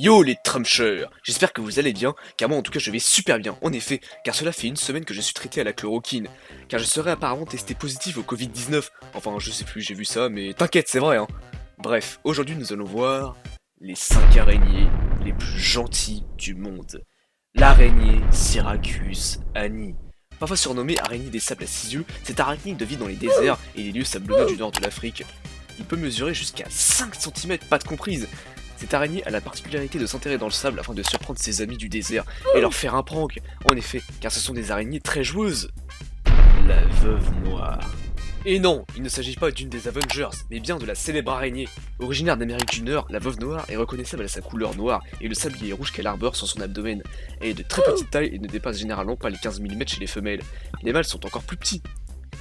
Yo les Trumpchers, j'espère que vous allez bien, car moi en tout cas je vais super bien, en effet, car cela fait une semaine que je suis traité à la chloroquine, car je serais apparemment testé positif au Covid-19, enfin je sais plus, j'ai vu ça, mais t'inquiète, c'est vrai hein. Bref, aujourd'hui nous allons voir les 5 araignées les plus gentilles du monde. L'araignée Syracuse Annie. Parfois surnommée araignée des sables à 6 yeux, cette arachnide vit dans les déserts et les lieux sablonneux du nord de l'Afrique. Il peut mesurer jusqu'à 5 cm, pas de comprise. Cette araignée a la particularité de s'enterrer dans le sable afin de surprendre ses amis du désert et leur faire un prank. En effet, car ce sont des araignées très joueuses. La veuve noire. Et non, il ne s'agit pas d'une des Avengers, mais bien de la célèbre araignée. Originaire d'Amérique du Nord, la veuve noire est reconnaissable à sa couleur noire et le sablier rouge qu'elle arbore sur son abdomen. Elle est de très petite taille et ne dépasse généralement pas les 15 mm chez les femelles. Les mâles sont encore plus petits.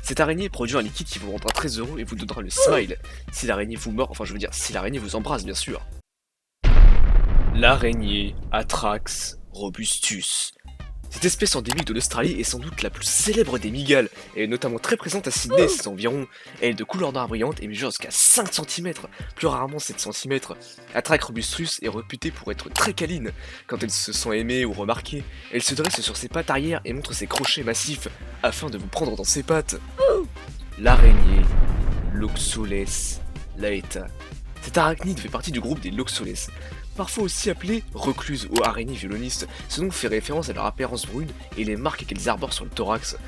Cette araignée produit un liquide qui vous rendra très heureux et vous donnera le smile. Si l'araignée vous mord, enfin je veux dire, si l'araignée vous embrasse bien sûr. L'araignée Atrax robustus. Cette espèce endémique de l'Australie est sans doute la plus célèbre des mygales. Elle est notamment très présente à Sydney et ses environs. Elle est de couleur noire brillante et mesure jusqu'à 5 cm, plus rarement 7 cm. Atrax robustus est réputée pour être très câline. Quand elle se sent aimée ou remarquée, elle se dresse sur ses pattes arrière et montre ses crochets massifs afin de vous prendre dans ses pattes. L'araignée Loxoles laeta. Cette arachnide fait partie du groupe des Loxoles, parfois aussi appelée recluse ou araignée violoniste. Ce nom fait référence à leur apparence brune et les marques qu'elles arborent sur le thorax,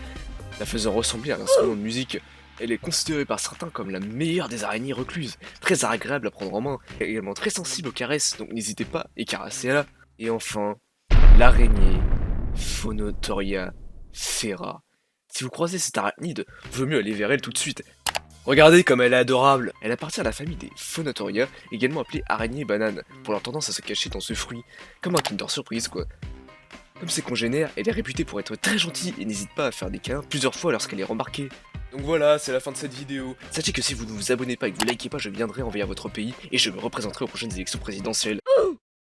la faisant ressembler à un instrument de musique. Elle est considérée par certains comme la meilleure des araignées recluses, très agréable à prendre en main, et également très sensible aux caresses, donc n'hésitez pas et caressez-la. Et enfin, l'araignée Phonotoria ferra. Si vous croisez cette arachnide, vaut mieux aller vers elle tout de suite. Regardez comme elle est adorable. Elle appartient à la famille des Phonotoria, également appelée araignée banane, pour leur tendance à se cacher dans ce fruit, comme un Kinder Surprise quoi. Comme ses congénères, elle est réputée pour être très gentille et n'hésite pas à faire des câlins plusieurs fois lorsqu'elle est remarquée. Donc voilà, c'est la fin de cette vidéo. Sachez que si vous ne vous abonnez pas et que vous likez pas, je viendrai envahir votre pays et je me représenterai aux prochaines élections présidentielles.